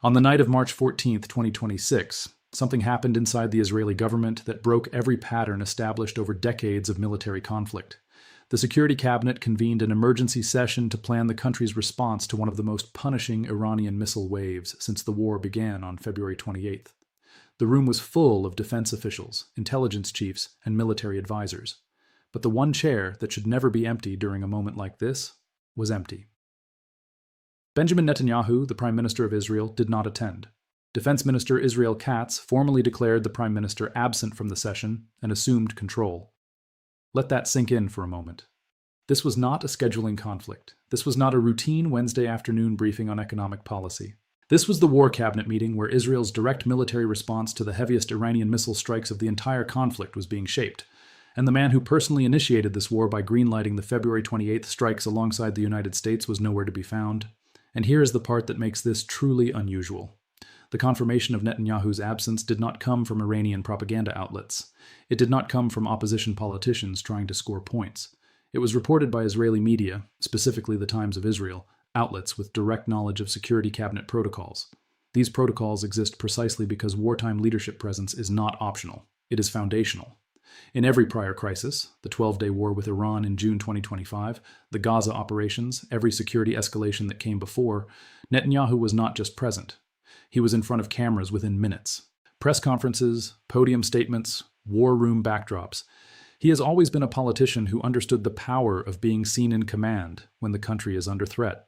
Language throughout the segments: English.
On the night of March 14, 2026, something happened inside the Israeli government that broke every pattern established over decades of military conflict. The Security Cabinet convened an emergency session to plan the country's response to one of the most punishing Iranian missile waves since the war began on February 28th. The room was full of defense officials, intelligence chiefs, and military advisors. But the one chair that should never be empty during a moment like this was empty. Benjamin Netanyahu, the Prime Minister of Israel, did not attend. Defense Minister Israel Katz formally declared the Prime Minister absent from the session and assumed control. Let that sink in for a moment. This was not a scheduling conflict. This was not a routine Wednesday afternoon briefing on economic policy. This was the War Cabinet meeting where Israel's direct military response to the heaviest Iranian missile strikes of the entire conflict was being shaped. And the man who personally initiated this war by greenlighting the February 28th strikes alongside the United States was nowhere to be found. And here is the part that makes this truly unusual. The confirmation of Netanyahu's absence did not come from Iranian propaganda outlets. It did not come from opposition politicians trying to score points. It was reported by Israeli media, specifically the Times of Israel, outlets with direct knowledge of Security Cabinet protocols. These protocols exist precisely because wartime leadership presence is not optional. It is foundational. In every prior crisis, the 12-day war with Iran in June 2025, the Gaza operations, every security escalation that came before, Netanyahu was not just present. He was in front of cameras within minutes. Press conferences, podium statements, war room backdrops. He has always been a politician who understood the power of being seen in command when the country is under threat.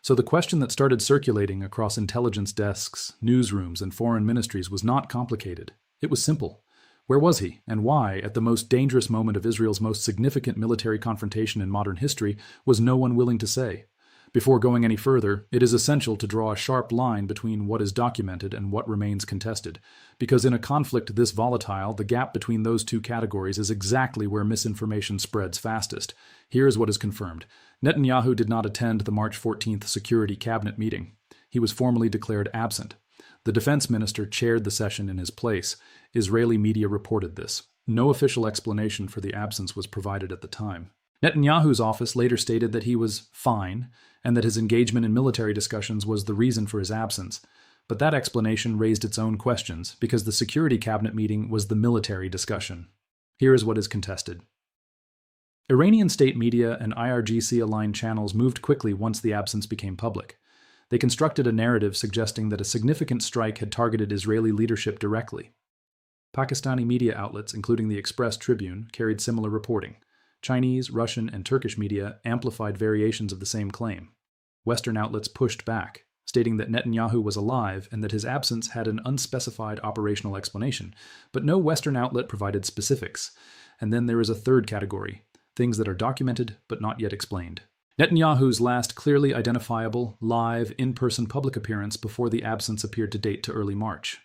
So the question that started circulating across intelligence desks, newsrooms, and foreign ministries was not complicated. It was simple. Where was he, and why, at the most dangerous moment of Israel's most significant military confrontation in modern history, was no one willing to say? Before going any further, it is essential to draw a sharp line between what is documented and what remains contested, because in a conflict this volatile, the gap between those two categories is exactly where misinformation spreads fastest. Here is what is confirmed. Netanyahu did not attend the March 14th Security Cabinet meeting. He was formally declared absent. The defense minister chaired the session in his place. Israeli media reported this. No official explanation for the absence was provided at the time. Netanyahu's office later stated that he was fine, and that his engagement in military discussions was the reason for his absence. But that explanation raised its own questions, because the Security Cabinet meeting was the military discussion. Here is what is contested. Iranian state media and IRGC-aligned channels moved quickly once the absence became public. They constructed a narrative suggesting that a significant strike had targeted Israeli leadership directly. Pakistani media outlets, including the Express Tribune, carried similar reporting. Chinese, Russian, and Turkish media amplified variations of the same claim. Western outlets pushed back, stating that Netanyahu was alive and that his absence had an unspecified operational explanation, but no Western outlet provided specifics. And then there is a third category, things that are documented but not yet explained. Netanyahu's last clearly identifiable, live, in-person public appearance before the absence appeared to date to early March.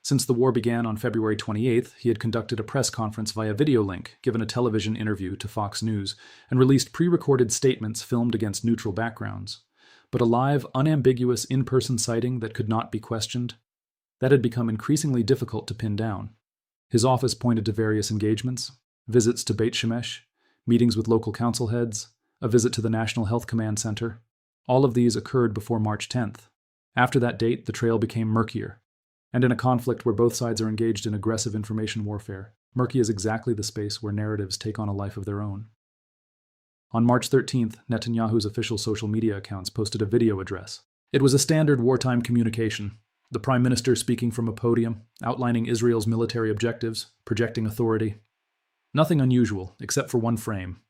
Since the war began on February 28th, he had conducted a press conference via video link, given a television interview to Fox News, and released pre-recorded statements filmed against neutral backgrounds. But a live, unambiguous in-person sighting that could not be questioned? That had become increasingly difficult to pin down. His office pointed to various engagements, visits to Beit Shemesh, meetings with local council heads, a visit to the National Health Command Center. All of these occurred before March 10th. After that date, the trail became murkier. And in a conflict where both sides are engaged in aggressive information warfare, murky is exactly the space where narratives take on a life of their own. On March 13th, Netanyahu's official social media accounts posted a video address. It was a standard wartime communication. The Prime Minister speaking from a podium, outlining Israel's military objectives, projecting authority. Nothing unusual, except for one frame.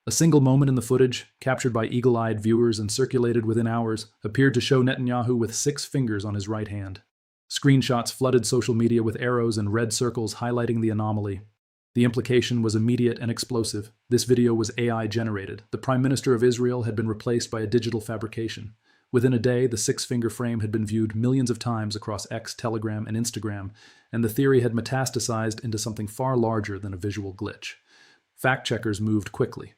A single moment in the footage, captured by eagle-eyed viewers and circulated within hours, appeared to show Netanyahu with 6 fingers on his right hand. Screenshots flooded social media with arrows and red circles highlighting the anomaly. The implication was immediate and explosive. This video was AI-generated. The Prime Minister of Israel had been replaced by a digital fabrication. Within a day, the 6-finger frame had been viewed millions of times across X, Telegram, and Instagram, and the theory had metastasized into something far larger than a visual glitch. Fact-checkers moved quickly.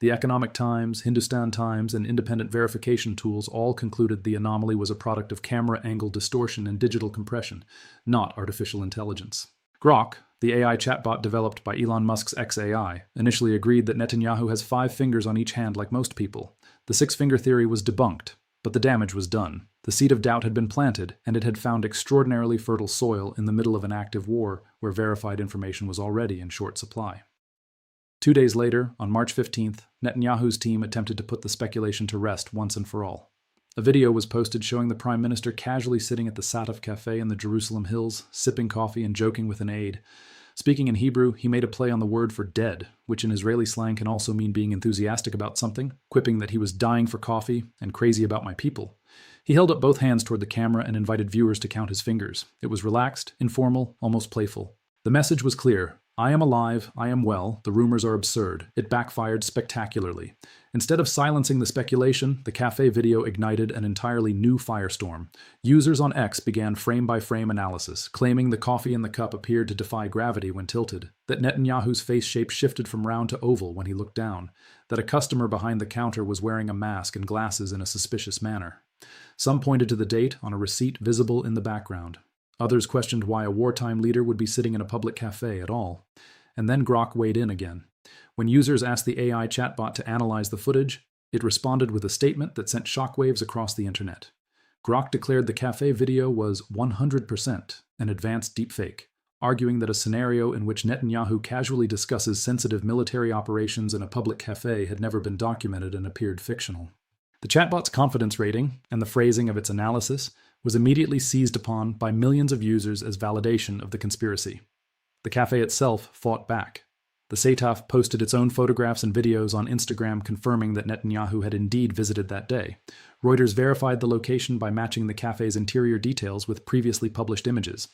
The Economic Times, Hindustan Times, and independent verification tools all concluded the anomaly was a product of camera angle distortion and digital compression, not artificial intelligence. Grok, the AI chatbot developed by Elon Musk's xAI, initially agreed that Netanyahu has 5 fingers on each hand like most people. The 6-finger theory was debunked, but the damage was done. The seed of doubt had been planted, and it had found extraordinarily fertile soil in the middle of an active war where verified information was already in short supply. 2 days later, on March 15th, Netanyahu's team attempted to put the speculation to rest once and for all. A video was posted showing the Prime Minister casually sitting at the Sataf Café in the Jerusalem hills, sipping coffee and joking with an aide. Speaking in Hebrew, he made a play on the word for dead, which in Israeli slang can also mean being enthusiastic about something, quipping that he was dying for coffee and crazy about my people. He held up both hands toward the camera and invited viewers to count his fingers. It was relaxed, informal, almost playful. The message was clear. I am alive, I am well, the rumors are absurd. It backfired spectacularly. Instead of silencing the speculation, the café video ignited an entirely new firestorm. Users on X began frame-by-frame analysis, claiming the coffee in the cup appeared to defy gravity when tilted, that Netanyahu's face shape shifted from round to oval when he looked down, that a customer behind the counter was wearing a mask and glasses in a suspicious manner. Some pointed to the date on a receipt visible in the background. Others questioned why a wartime leader would be sitting in a public cafe at all. And then Grok weighed in again. When users asked the AI chatbot to analyze the footage, it responded with a statement that sent shockwaves across the internet. Grok declared the cafe video was 100% an advanced deepfake, arguing that a scenario in which Netanyahu casually discusses sensitive military operations in a public cafe had never been documented and appeared fictional. The chatbot's confidence rating and the phrasing of its analysis was immediately seized upon by millions of users as validation of the conspiracy. The cafe itself fought back. The Sataf posted its own photographs and videos on Instagram confirming that Netanyahu had indeed visited that day. Reuters verified the location by matching the cafe's interior details with previously published images.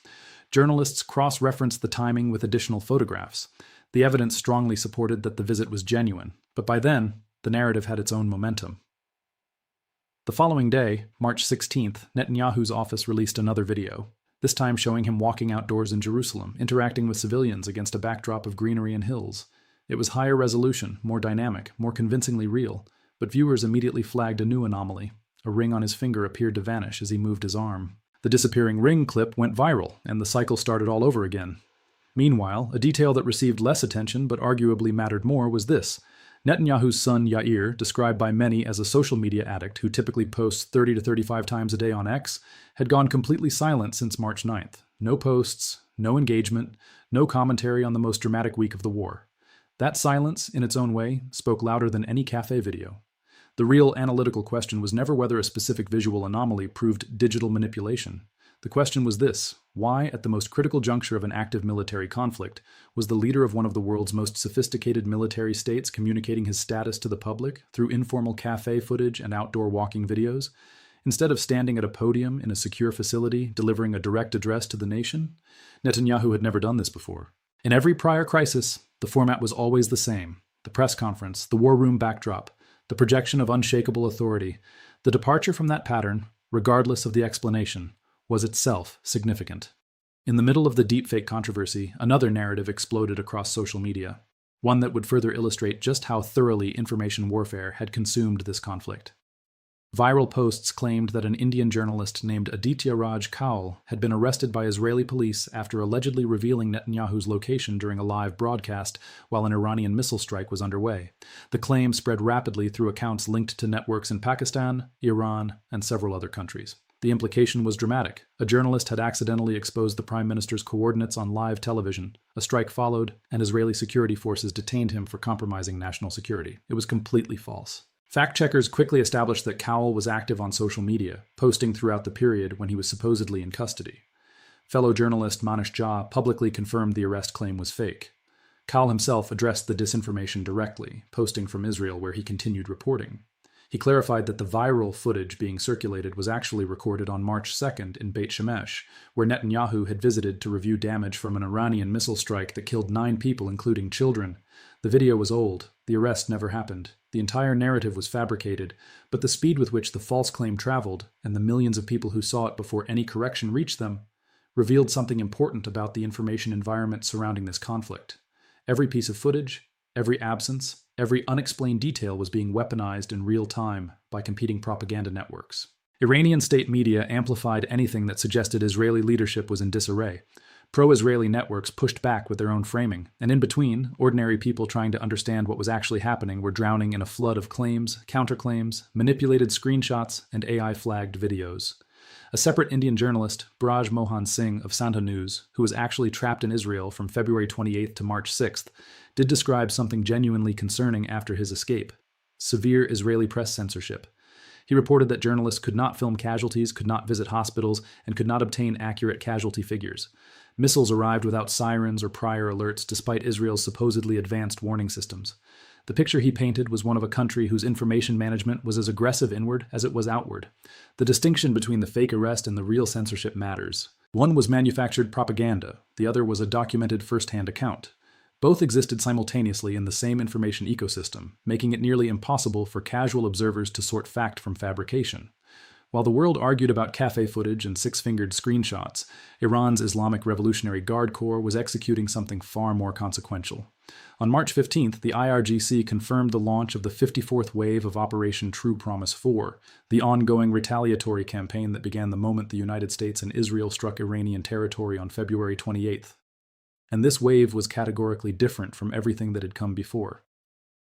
Journalists cross-referenced the timing with additional photographs. The evidence strongly supported that the visit was genuine, but by then, the narrative had its own momentum. The following day, March 16th, Netanyahu's office released another video, this time showing him walking outdoors in Jerusalem, interacting with civilians against a backdrop of greenery and hills. It was higher resolution, more dynamic, more convincingly real, but viewers immediately flagged a new anomaly. A ring on his finger appeared to vanish as he moved his arm. The disappearing ring clip went viral, and the cycle started all over again. Meanwhile, a detail that received less attention but arguably mattered more was this. Netanyahu's son Yair, described by many as a social media addict who typically posts 30 to 35 times a day on X, had gone completely silent since March 9th. No posts, no engagement, no commentary on the most dramatic week of the war. That silence, in its own way, spoke louder than any cafe video. The real analytical question was never whether a specific visual anomaly proved digital manipulation. The question was this: why, at the most critical juncture of an active military conflict, was the leader of one of the world's most sophisticated military states communicating his status to the public through informal cafe footage and outdoor walking videos, instead of standing at a podium in a secure facility delivering a direct address to the nation? Netanyahu had never done this before. In every prior crisis, the format was always the same: the press conference, the war room backdrop, the projection of unshakable authority. The departure from that pattern, regardless of the explanation, was itself significant. In the middle of the deepfake controversy, another narrative exploded across social media, one that would further illustrate just how thoroughly information warfare had consumed this conflict. Viral posts claimed that an Indian journalist named Aditya Raj Kaul had been arrested by Israeli police after allegedly revealing Netanyahu's location during a live broadcast while an Iranian missile strike was underway. The claim spread rapidly through accounts linked to networks in Pakistan, Iran, and several other countries. The implication was dramatic. A journalist had accidentally exposed the Prime Minister's coordinates on live television. A strike followed, and Israeli security forces detained him for compromising national security. It was completely false. Fact-checkers quickly established that Kaul was active on social media, posting throughout the period when he was supposedly in custody. Fellow journalist Manish Jha publicly confirmed the arrest claim was fake. Kaul himself addressed the disinformation directly, posting from Israel where he continued reporting. He clarified that the viral footage being circulated was actually recorded on March 2nd in Beit Shemesh, where Netanyahu had visited to review damage from an Iranian missile strike that killed 9 people, including children. The video was old. The arrest never happened. The entire narrative was fabricated, but the speed with which the false claim traveled, and the millions of people who saw it before any correction reached them, revealed something important about the information environment surrounding this conflict. Every piece of footage, every absence, every unexplained detail was being weaponized in real time by competing propaganda networks. Iranian state media amplified anything that suggested Israeli leadership was in disarray. Pro-Israeli networks pushed back with their own framing, and in between, ordinary people trying to understand what was actually happening were drowning in a flood of claims, counterclaims, manipulated screenshots, and AI-flagged videos. A separate Indian journalist, Braj Mohan Singh of Santa News, who was actually trapped in Israel from February 28th to March 6th, did describe something genuinely concerning after his escape: severe Israeli press censorship. He reported that journalists could not film casualties, could not visit hospitals, and could not obtain accurate casualty figures. Missiles arrived without sirens or prior alerts, despite Israel's supposedly advanced warning systems. The picture he painted was one of a country whose information management was as aggressive inward as it was outward. The distinction between the fake arrest and the real censorship matters. One was manufactured propaganda, the other was a documented first-hand account. Both existed simultaneously in the same information ecosystem, making it nearly impossible for casual observers to sort fact from fabrication. While the world argued about café footage and six-fingered screenshots, Iran's Islamic Revolutionary Guard Corps was executing something far more consequential. On March 15th, the IRGC confirmed the launch of the 54th wave of Operation True Promise 4, the ongoing retaliatory campaign that began the moment the United States and Israel struck Iranian territory on February 28th. And this wave was categorically different from everything that had come before.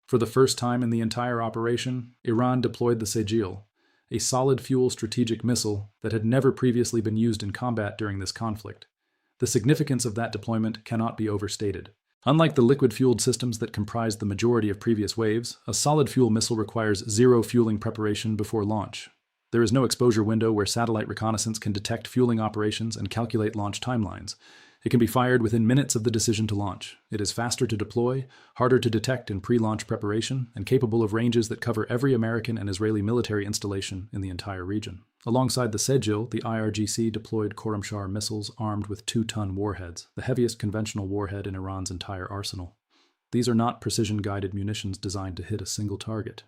For the first time in the entire operation, Iran deployed the Sejjil, a solid-fuel strategic missile that had never previously been used in combat during this conflict. The significance of that deployment cannot be overstated. Unlike the liquid-fueled systems that comprised the majority of previous waves, a solid-fuel missile requires zero fueling preparation before launch. There is no exposure window where satellite reconnaissance can detect fueling operations and calculate launch timelines. It can be fired within minutes of the decision to launch. It is faster to deploy, harder to detect in pre-launch preparation, and capable of ranges that cover every American and Israeli military installation in the entire region. Alongside the Sejjil, the IRGC deployed Khorramshahr missiles armed with 2-ton warheads, the heaviest conventional warhead in Iran's entire arsenal. These are not precision-guided munitions designed to hit a single target.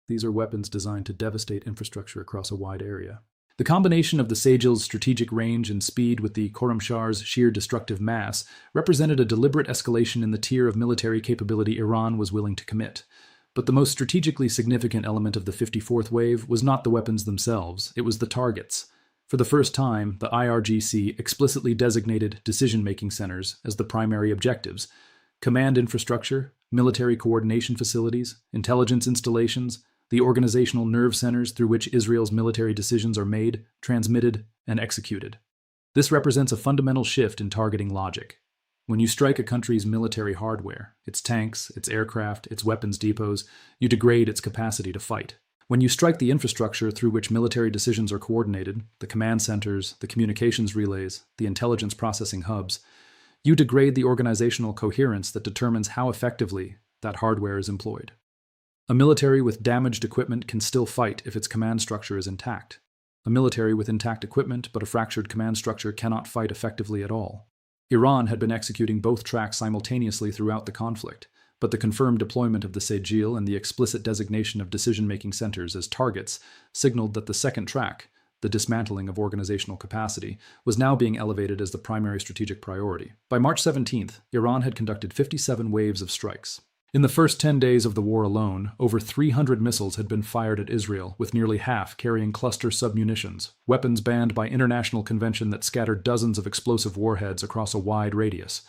These are weapons designed to devastate infrastructure across a wide area. The combination of the Sejjil's strategic range and speed with the Khorramshahr's sheer destructive mass represented a deliberate escalation in the tier of military capability Iran was willing to commit. But the most strategically significant element of the 54th wave was not the weapons themselves, it was the targets. For the first time, the IRGC explicitly designated decision-making centers as the primary objectives: command infrastructure, military coordination facilities, intelligence installations, the organizational nerve centers through which Israel's military decisions are made, transmitted, and executed. This represents a fundamental shift in targeting logic. When you strike a country's military hardware, its tanks, its aircraft, its weapons depots, you degrade its capacity to fight. When you strike the infrastructure through which military decisions are coordinated, the command centers, the communications relays, the intelligence processing hubs, you degrade the organizational coherence that determines how effectively that hardware is employed. A military with damaged equipment can still fight if its command structure is intact. A military with intact equipment but a fractured command structure cannot fight effectively at all. Iran had been executing both tracks simultaneously throughout the conflict, but the confirmed deployment of the Sejjil and the explicit designation of decision-making centers as targets signaled that the second track, the dismantling of organizational capacity, was now being elevated as the primary strategic priority. By March 17th, Iran had conducted 57 waves of strikes. In the first 10 days of the war alone, over 300 missiles had been fired at Israel, with nearly half carrying cluster submunitions, weapons banned by international convention that scattered dozens of explosive warheads across a wide radius.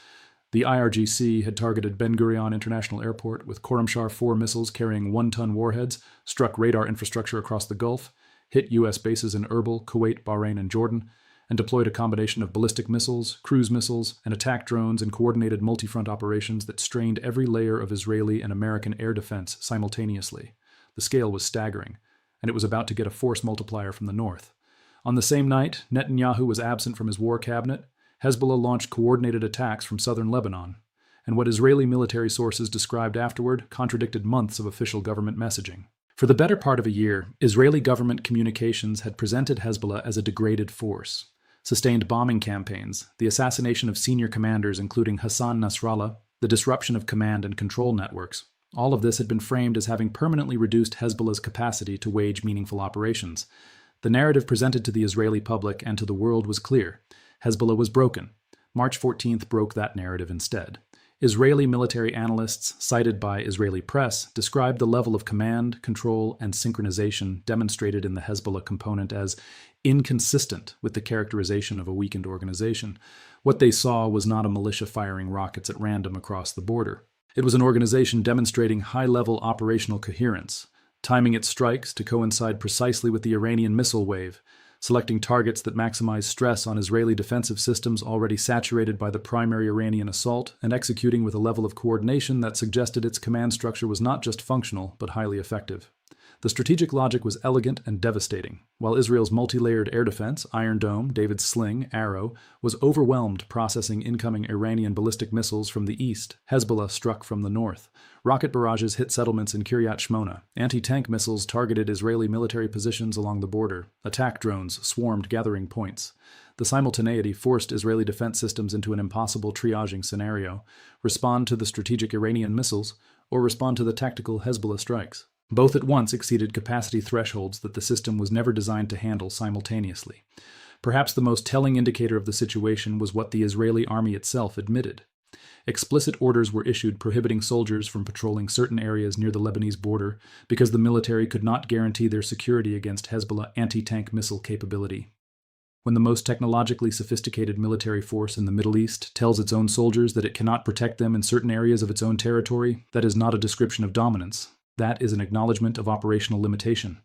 The IRGC had targeted Ben Gurion International Airport with Khorramshahr 4 missiles carrying 1-ton warheads, struck radar infrastructure across the Gulf, hit U.S. bases in Erbil, Kuwait, Bahrain, and Jordan, and deployed a combination of ballistic missiles, cruise missiles, and attack drones in coordinated multi-front operations that strained every layer of Israeli and American air defense simultaneously. The scale was staggering, and it was about to get a force multiplier from the north. On the same night, Netanyahu was absent from his war cabinet. Hezbollah launched coordinated attacks from southern Lebanon, and what Israeli military sources described afterward contradicted months of official government messaging. For the better part of a year, Israeli government communications had presented Hezbollah as a degraded force. Sustained bombing campaigns, the assassination of senior commanders including Hassan Nasrallah, the disruption of command and control networks, all of this had been framed as having permanently reduced Hezbollah's capacity to wage meaningful operations. The narrative presented to the Israeli public and to the world was clear. Hezbollah was broken. March 14th broke that narrative instead. Israeli military analysts, cited by Israeli press, described the level of command, control, and synchronization demonstrated in the Hezbollah component as inconsistent with the characterization of a weakened organization. What they saw was not a militia firing rockets at random across the border. It was an organization demonstrating high-level operational coherence, timing its strikes to coincide precisely with the Iranian missile wave, selecting targets that maximize stress on Israeli defensive systems already saturated by the primary Iranian assault, and executing with a level of coordination that suggested its command structure was not just functional, but highly effective. The strategic logic was elegant and devastating. While Israel's multi-layered air defense, Iron Dome, David's Sling, Arrow, was overwhelmed processing incoming Iranian ballistic missiles from the east, Hezbollah struck from the north. Rocket barrages hit settlements in Kiryat Shmona. Anti-tank missiles targeted Israeli military positions along the border. Attack drones swarmed gathering points. The simultaneity forced Israeli defense systems into an impossible triaging scenario: respond to the strategic Iranian missiles, or respond to the tactical Hezbollah strikes. Both at once exceeded capacity thresholds that the system was never designed to handle simultaneously. Perhaps the most telling indicator of the situation was what the Israeli army itself admitted. Explicit orders were issued prohibiting soldiers from patrolling certain areas near the Lebanese border because the military could not guarantee their security against Hezbollah anti-tank missile capability. When the most technologically sophisticated military force in the Middle East tells its own soldiers that it cannot protect them in certain areas of its own territory, that is not a description of dominance. That is an acknowledgement of operational limitation.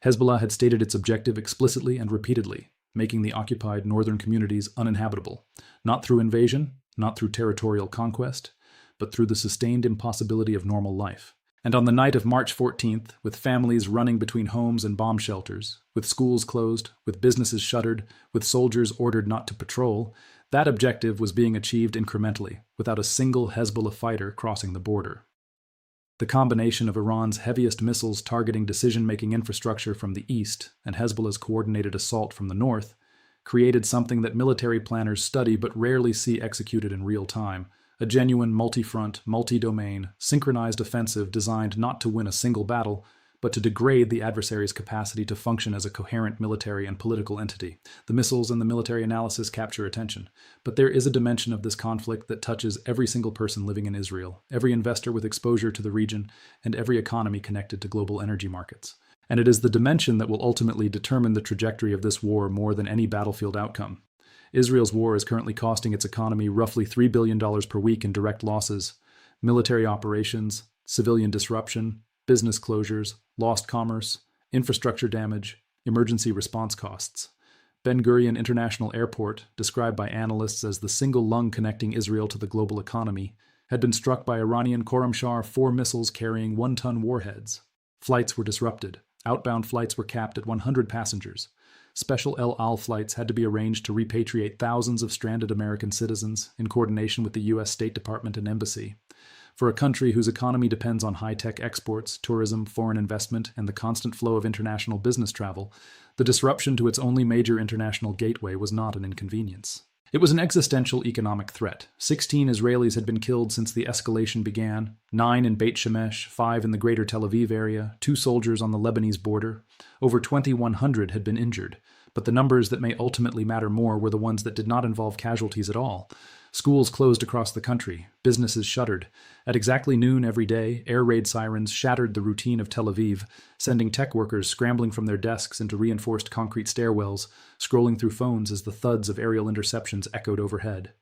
Hezbollah had stated its objective explicitly and repeatedly, making the occupied northern communities uninhabitable, not through invasion, not through territorial conquest, but through the sustained impossibility of normal life. And on the night of March 14th, with families running between homes and bomb shelters, with schools closed, with businesses shuttered, with soldiers ordered not to patrol, that objective was being achieved incrementally, without a single Hezbollah fighter crossing the border. The combination of Iran's heaviest missiles targeting decision-making infrastructure from the east and Hezbollah's coordinated assault from the north created something that military planners study but rarely see executed in real time: a genuine multi-front, multi-domain, synchronized offensive designed not to win a single battle, but to degrade the adversary's capacity to function as a coherent military and political entity. The missiles and the military analysis capture attention, but there is a dimension of this conflict that touches every single person living in Israel, every investor with exposure to the region, and every economy connected to global energy markets. And it is the dimension that will ultimately determine the trajectory of this war more than any battlefield outcome. Israel's war is currently costing its economy roughly $3 billion per week in direct losses: military operations, civilian disruption, business closures, lost commerce, infrastructure damage, emergency response costs. Ben Gurion International Airport, described by analysts as the single lung connecting Israel to the global economy, had been struck by Iranian Khorramshahr 4 missiles carrying 1-ton warheads. Flights were disrupted. Outbound flights were capped at 100 passengers. Special El Al flights had to be arranged to repatriate thousands of stranded American citizens in coordination with the U.S. State Department and Embassy. For a country whose economy depends on high-tech exports, tourism, foreign investment, and the constant flow of international business travel, the disruption to its only major international gateway was not an inconvenience. It was an existential economic threat. 16 Israelis had been killed since the escalation began, 9 in Beit Shemesh, 5 in the greater Tel Aviv area, 2 soldiers on the Lebanese border. Over 2,100 had been injured, but the numbers that may ultimately matter more were the ones that did not involve casualties at all. Schools closed across the country, businesses shuttered. At exactly noon every day, air raid sirens shattered the routine of Tel Aviv, sending tech workers scrambling from their desks into reinforced concrete stairwells, scrolling through phones as the thuds of aerial interceptions echoed overhead.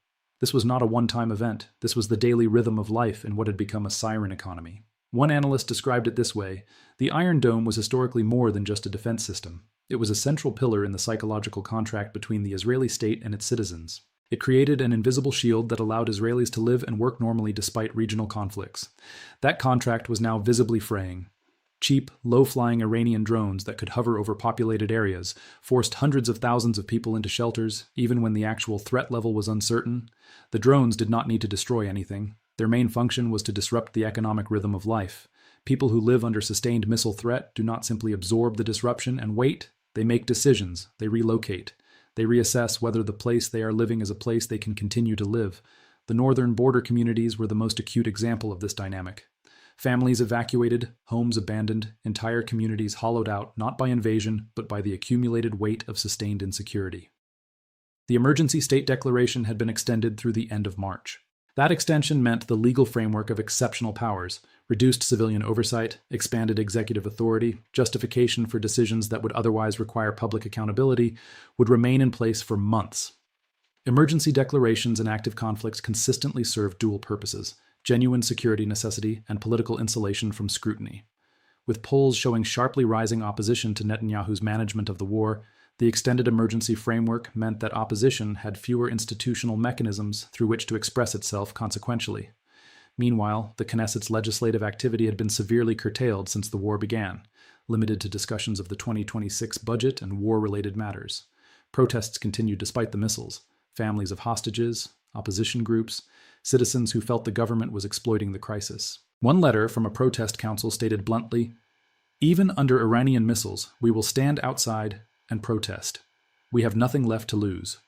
This was not a one-time event. This was the daily rhythm of life in what had become a siren economy. One analyst described it this way: the Iron Dome was historically more than just a defense system. It was a central pillar in the psychological contract between the Israeli state and its citizens. It created an invisible shield that allowed Israelis to live and work normally despite regional conflicts. That contract was now visibly fraying. Cheap, low-flying Iranian drones that could hover over populated areas forced hundreds of thousands of people into shelters, even when the actual threat level was uncertain. The drones did not need to destroy anything. Their main function was to disrupt the economic rhythm of life. People who live under sustained missile threat do not simply absorb the disruption and wait. They make decisions. They relocate. They reassess whether the place they are living is a place they can continue to live. The northern border communities were the most acute example of this dynamic. Families evacuated, homes abandoned, entire communities hollowed out not by invasion, but by the accumulated weight of sustained insecurity. The emergency state declaration had been extended through the end of March. That extension meant the legal framework of exceptional powers, reduced civilian oversight, expanded executive authority, justification for decisions that would otherwise require public accountability, would remain in place for months. Emergency declarations in active conflicts consistently serve dual purposes: genuine security necessity and political insulation from scrutiny. With polls showing sharply rising opposition to Netanyahu's management of the war, the extended emergency framework meant that opposition had fewer institutional mechanisms through which to express itself consequentially. Meanwhile, the Knesset's legislative activity had been severely curtailed since the war began, limited to discussions of the 2026 budget and war-related matters. Protests continued despite the missiles. Families of hostages, opposition groups, citizens who felt the government was exploiting the crisis. One letter from a protest council stated bluntly, "Even under Iranian missiles, we will stand outside and protest. We have nothing left to lose."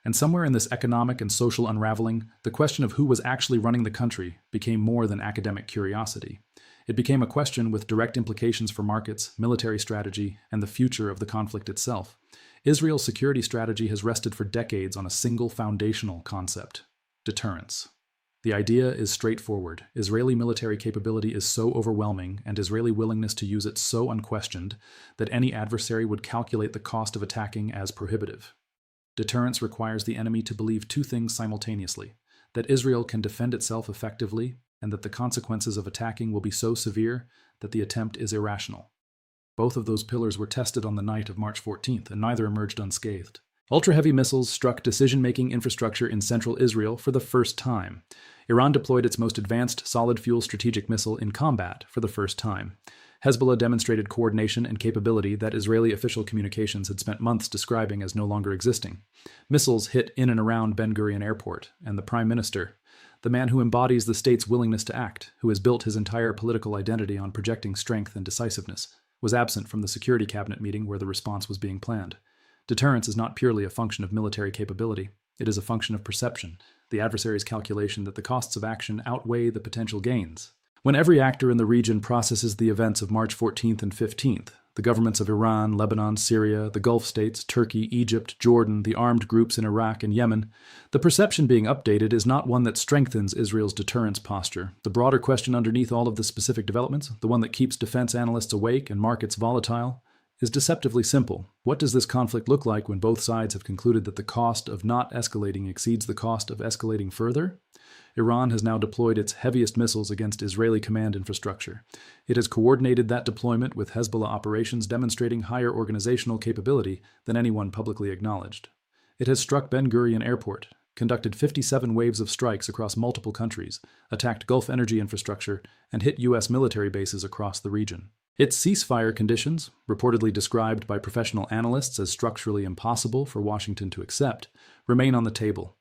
And somewhere in this economic and social unraveling, the question of who was actually running the country became more than academic curiosity. It became a question with direct implications for markets, military strategy, and the future of the conflict itself. Israel's security strategy has rested for decades on a single foundational concept: deterrence. The idea is straightforward. Israeli military capability is so overwhelming, and Israeli willingness to use it so unquestioned, that any adversary would calculate the cost of attacking as prohibitive. Deterrence requires the enemy to believe two things simultaneously: that Israel can defend itself effectively, and that the consequences of attacking will be so severe that the attempt is irrational. Both of those pillars were tested on the night of March 14th, and neither emerged unscathed. Ultra-heavy missiles struck decision-making infrastructure in central Israel for the first time. Iran deployed its most advanced solid-fuel strategic missile in combat for the first time. Hezbollah demonstrated coordination and capability that Israeli official communications had spent months describing as no longer existing. Missiles hit in and around Ben Gurion Airport, and the Prime Minister, the man who embodies the state's willingness to act, who has built his entire political identity on projecting strength and decisiveness, was absent from the Security Cabinet meeting where the response was being planned. Deterrence is not purely a function of military capability. It is a function of perception, the adversary's calculation that the costs of action outweigh the potential gains. When every actor in the region processes the events of March 14th and 15th, the governments of Iran, Lebanon, Syria, the Gulf states, Turkey, Egypt, Jordan, the armed groups in Iraq and Yemen, the perception being updated is not one that strengthens Israel's deterrence posture. The broader question underneath all of the specific developments, the one that keeps defense analysts awake and markets volatile, is deceptively simple. What does this conflict look like when both sides have concluded that the cost of not escalating exceeds the cost of escalating further? Iran has now deployed its heaviest missiles against Israeli command infrastructure. It has coordinated that deployment with Hezbollah operations demonstrating higher organizational capability than anyone publicly acknowledged. It has struck Ben Gurion Airport, conducted 57 waves of strikes across multiple countries, attacked Gulf energy infrastructure, and hit U.S. military bases across the region. Its ceasefire conditions, reportedly described by professional analysts as structurally impossible for Washington to accept, remain on the table.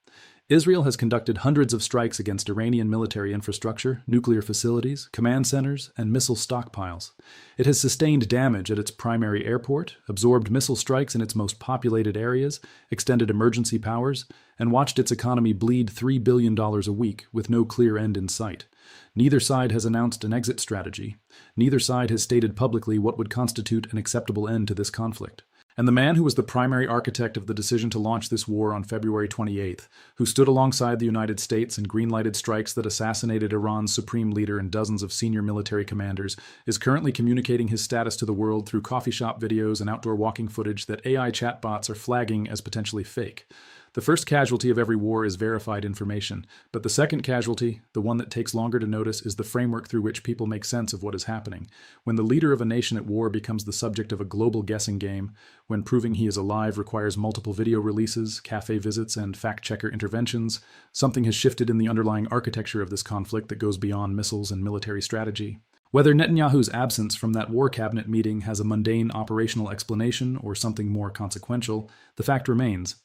Israel has conducted hundreds of strikes against Iranian military infrastructure, nuclear facilities, command centers, and missile stockpiles. It has sustained damage at its primary airport, absorbed missile strikes in its most populated areas, extended emergency powers, and watched its economy bleed $3 billion a week with no clear end in sight. Neither side has announced an exit strategy. Neither side has stated publicly what would constitute an acceptable end to this conflict. And the man who was the primary architect of the decision to launch this war on February 28th, who stood alongside the United States and green-lighted strikes that assassinated Iran's supreme leader and dozens of senior military commanders, is currently communicating his status to the world through coffee shop videos and outdoor walking footage that AI chatbots are flagging as potentially fake. The first casualty of every war is verified information, but the second casualty, the one that takes longer to notice, is the framework through which people make sense of what is happening. When the leader of a nation at war becomes the subject of a global guessing game, when proving he is alive requires multiple video releases, café visits, and fact-checker interventions, something has shifted in the underlying architecture of this conflict that goes beyond missiles and military strategy. Whether Netanyahu's absence from that war cabinet meeting has a mundane operational explanation or something more consequential, the fact remains.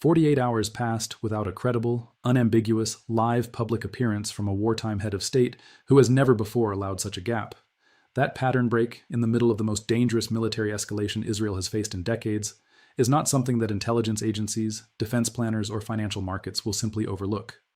48 hours passed without a credible, unambiguous, live public appearance from a wartime head of state who has never before allowed such a gap. That pattern break, in the middle of the most dangerous military escalation Israel has faced in decades, is not something that intelligence agencies, defense planners, or financial markets will simply overlook.